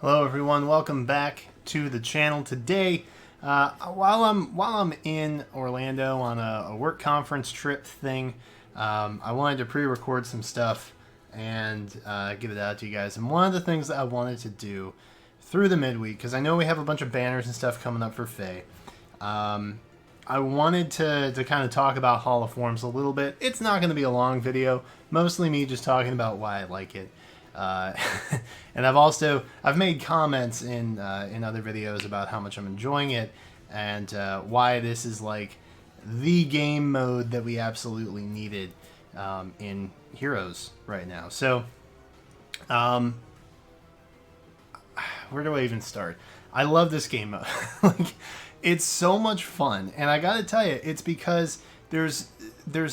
Hello everyone, welcome back to the channel. Today, while I'm in Orlando on a work conference trip thing, I wanted to pre-record some stuff and get it out to you guys. And one of the things that I wanted to do through the midweek, because I know we have a bunch of banners and stuff coming up for FEH, I wanted to kind of talk about Hall of Forms a little bit. It's not going to be a long video, mostly me just talking about why I like it. And I've made comments in other videos about how much I'm enjoying it and why this is like the game mode that we absolutely needed in Heroes right now. So, where do I even start? I love this game mode. Like, it's so much fun, and I gotta tell you, it's because there's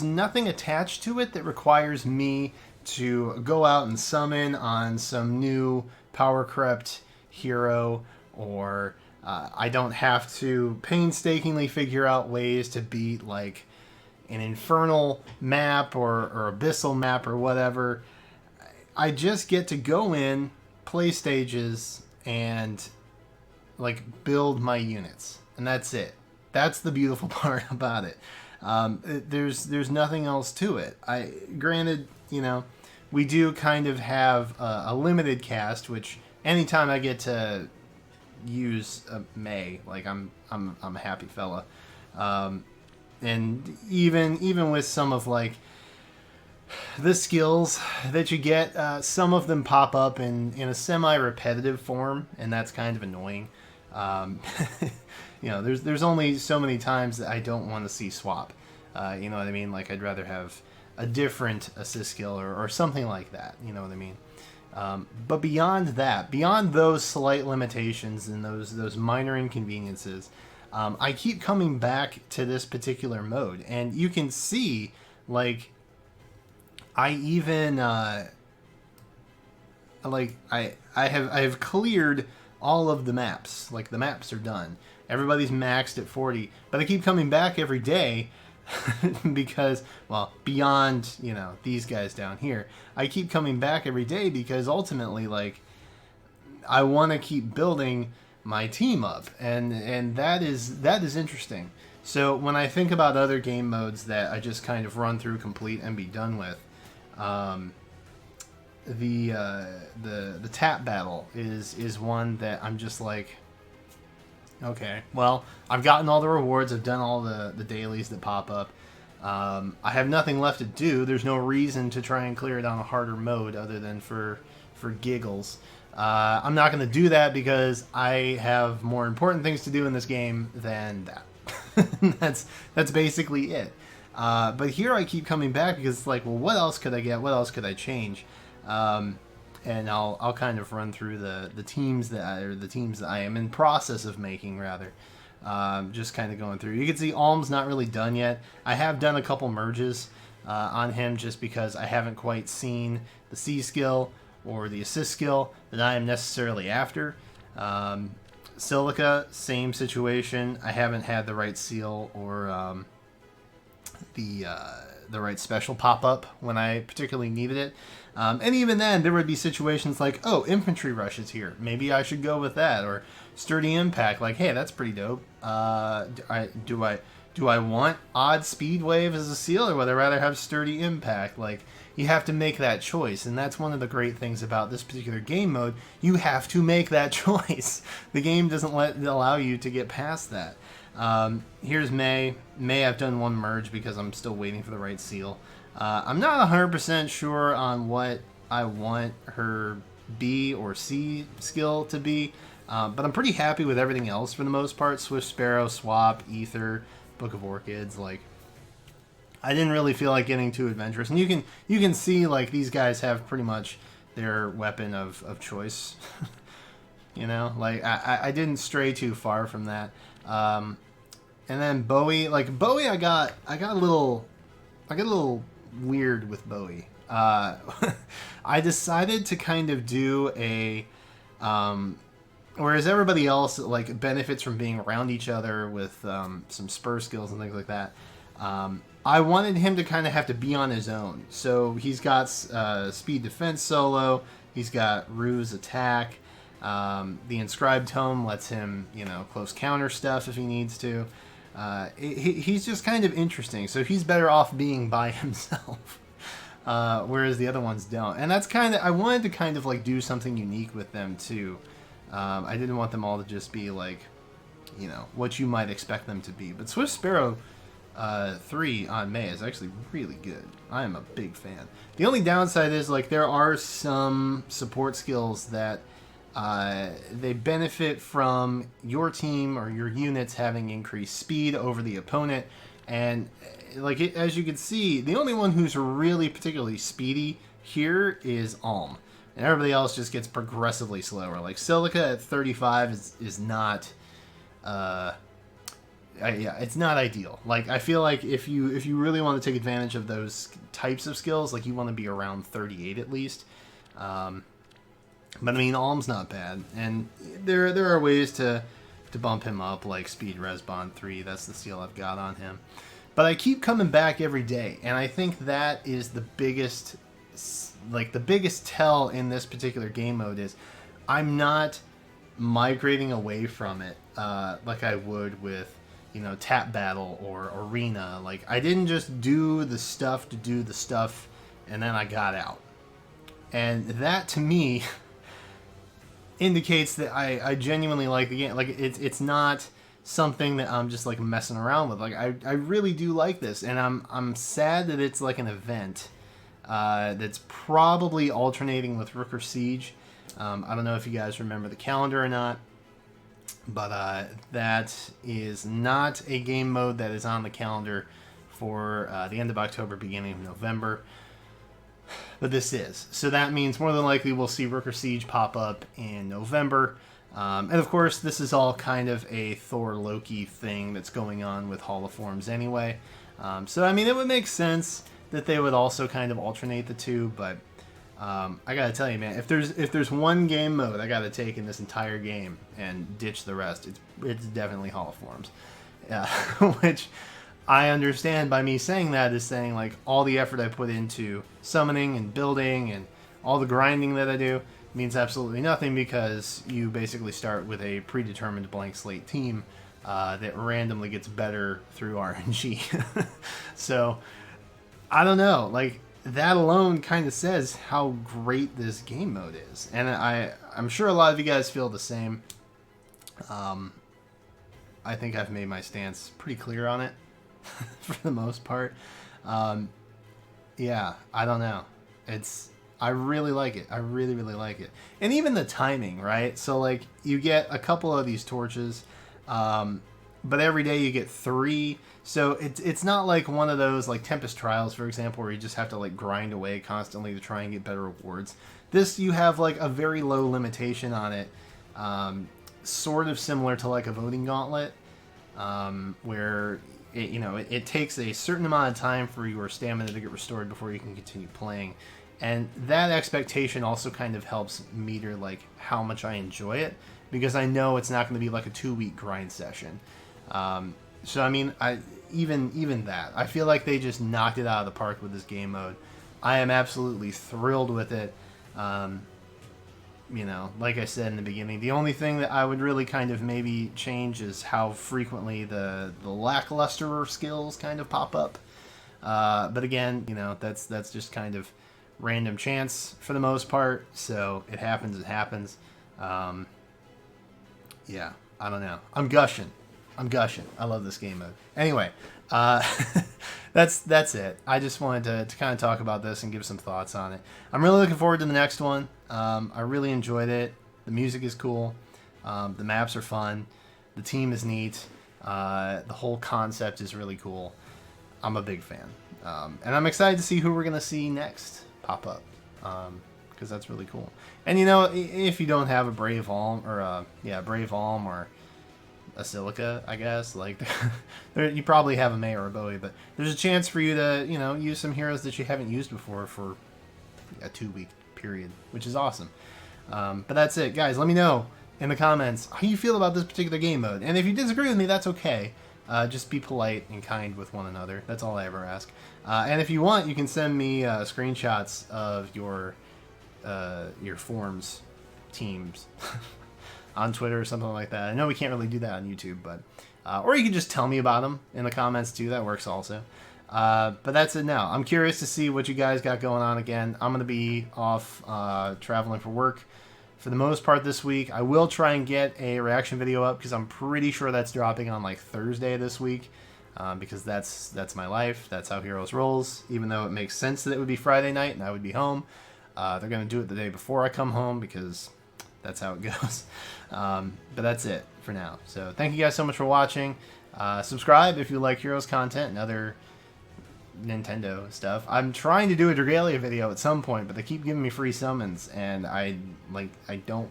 nothing attached to it that requires me to go out and summon on some new power crept hero, or I don't have to painstakingly figure out ways to beat like an infernal map or abyssal map or whatever. I just get to go in, play stages, and like build my units, and that's it. That's the beautiful part about it. There's nothing else to it. Granted, you know, we do kind of have a limited cast, which anytime I get to use May, like I'm a happy fella. And even with some of like the skills that you get, some of them pop up in a semi-repetitive form, and that's kind of annoying. You know, there's only so many times that I don't want to see swap. You know what I mean? Like, I'd rather have a different assist skill or something like that. You know what I mean? But beyond that, beyond those slight limitations and those minor inconveniences, I keep coming back to this particular mode, and you can see, like, I even I have cleared all of the maps. Like, the maps are done. Everybody's maxed at 40, but I keep coming back every day because, well, beyond, you know, these guys down here, I keep coming back every day because ultimately, like, I want to keep building my team up, and that is interesting. So when I think about other game modes that I just kind of run through, complete, and be done with, the tap battle is one that I'm just like, okay, well, I've gotten all the rewards, I've done all the dailies that pop up. I have nothing left to do. There's no reason to try and clear it on a harder mode other than for giggles. I'm not going to do that because I have more important things to do in this game than that. That's basically it. But here I keep coming back because it's like, well, what else could I get? What else could I change? And I'll kind of run through the teams that I am in process of making, rather. Just kind of going through. You can see Alm's not really done yet. I have done a couple merges on him just because I haven't quite seen the C skill or the assist skill that I am necessarily after. Silica, same situation. I haven't had the right seal or the right special pop up when I particularly needed it. And even then, there would be situations like, oh, infantry rush is here. Maybe I should go with that. Or sturdy impact, like, hey, that's pretty dope. Do I want odd speed wave as a seal, or would I rather have sturdy impact? Like, you have to make that choice, and that's one of the great things about this particular game mode. You have to make that choice. The game doesn't allow you to get past that. Here's May. May, I've done one merge because I'm still waiting for the right seal. I'm not 100% sure on what I want her B or C skill to be, but I'm pretty happy with everything else for the most part. Swift Sparrow, Swap, Ether, Book of Orchids. Like, I didn't really feel like getting too adventurous, and you can see, like, these guys have pretty much their weapon of choice. You know, like, I didn't stray too far from that. And then Bowie, I got a little weird with Bowie. I decided to kind of do a, whereas everybody else like benefits from being around each other with some spur skills and things like that. I wanted him to kind of have to be on his own. So he's got speed defense solo. He's got ruse attack. The inscribed tome lets him, close counter stuff if he needs to. He's just kind of interesting, so he's better off being by himself. Whereas the other ones don't. And that's I wanted to kind of like do something unique with them too. I didn't want them all to just be like, what you might expect them to be. But Swift Sparrow 3 on May is actually really good. I am a big fan. The only downside is like there are some support skills that they benefit from your team or your units having increased speed over the opponent. And as you can see, the only one who's really particularly speedy here is Alm. And everybody else just gets progressively slower. Like Silica at 35 is not... it's not ideal. Like, I feel like if you really want to take advantage of those types of skills, like, you want to be around 38 at least. But I mean, Alm's not bad, and there are ways to bump him up, like Speed Resbond 3. That's the seal I've got on him. But I keep coming back every day, and I think that is the biggest tell in this particular game mode is I'm not migrating away from it like I would with Tap Battle or Arena. Like, I didn't just do the stuff to do the stuff and then I got out. And that to me indicates that I genuinely like the game. Like, it's not something that I'm just like messing around with. Like, I really do like this, and I'm sad that it's like an event that's probably alternating with Rooker Siege. I don't know if you guys remember the calendar or not, but that is not a game mode that is on the calendar for the end of October, beginning of November. But this is. So that means more than likely we'll see Rooker Siege pop up in November. And of course, this is all kind of a Thor Loki thing that's going on with Hall of Forms anyway. So, I mean, it would make sense that they would also kind of alternate the two, but I gotta tell you, man, if there's one game mode I gotta take in this entire game and ditch the rest, it's definitely Hall of Forms. Which I understand by me saying that is saying, like, all the effort I put into summoning and building and all the grinding that I do means absolutely nothing, because you basically start with a predetermined blank slate team that randomly gets better through RNG. So, I don't know, like, that alone kind of says how great this game mode is. And I'm sure a lot of you guys feel the same. I think I've made my stance pretty clear on it for the most part. Yeah, I don't know. I really like it. I really, really like it. And even the timing, right? So, like, you get a couple of these torches, but every day you get 3. So it's not like one of those, like Tempest Trials, for example, where you just have to, like, grind away constantly to try and get better rewards. This, you have, like, a very low limitation on it, sort of similar to, like, a Voting Gauntlet, where it takes a certain amount of time for your stamina to get restored before you can continue playing. And that expectation also kind of helps meter, like, how much I enjoy it, because I know it's not going to be like a 2-week grind session. So I mean, even that, I feel like they just knocked it out of the park with this game mode. I am absolutely thrilled with it. Like I said in the beginning, the only thing that I would really kind of maybe change is how frequently the lackluster skills kind of pop up. But again, that's just kind of random chance for the most part. So it happens. Yeah, I don't know. I'm gushing. I love this game mode. Anyway, that's it. I just wanted to kind of talk about this and give some thoughts on it. I'm really looking forward to the next one. I really enjoyed it. The music is cool. The maps are fun. The team is neat. The whole concept is really cool. I'm a big fan. And I'm excited to see who we're going to see next pop up. Because that's really cool. And if you don't have a Brave Alm or a Silica, I guess, like, you probably have a May or a Bowie, but there's a chance for you to use some heroes that you haven't used before for a 2-week period, which is awesome. But that's it, guys. Let me know in the comments how you feel about this particular game mode, and if you disagree with me, that's okay. Just be polite and kind with one another. That's all I ever ask. And if you want, you can send me screenshots of your forms teams on Twitter or something like that. I know we can't really do that on YouTube, but or you can just tell me about them in the comments too. That works also. But that's it now. I'm curious to see what you guys got going on again. I'm going to be off traveling for work for the most part this week. I will try and get a reaction video up because I'm pretty sure that's dropping on like Thursday this week because that's my life. That's how Heroes rolls. Even though it makes sense that it would be Friday night and I would be home, they're going to do it the day before I come home because that's how it goes. But that's it for now. So thank you guys so much for watching. Subscribe if you like Heroes content and other Nintendo stuff. I'm trying to do a Dragalia video at some point, but they keep giving me free summons, and I don't.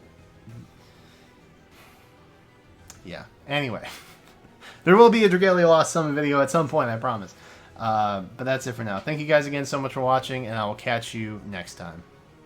Yeah. Anyway, there will be a Dragalia Lost Summon video at some point, I promise. But that's it for now. Thank you guys again so much for watching, and I will catch you next time.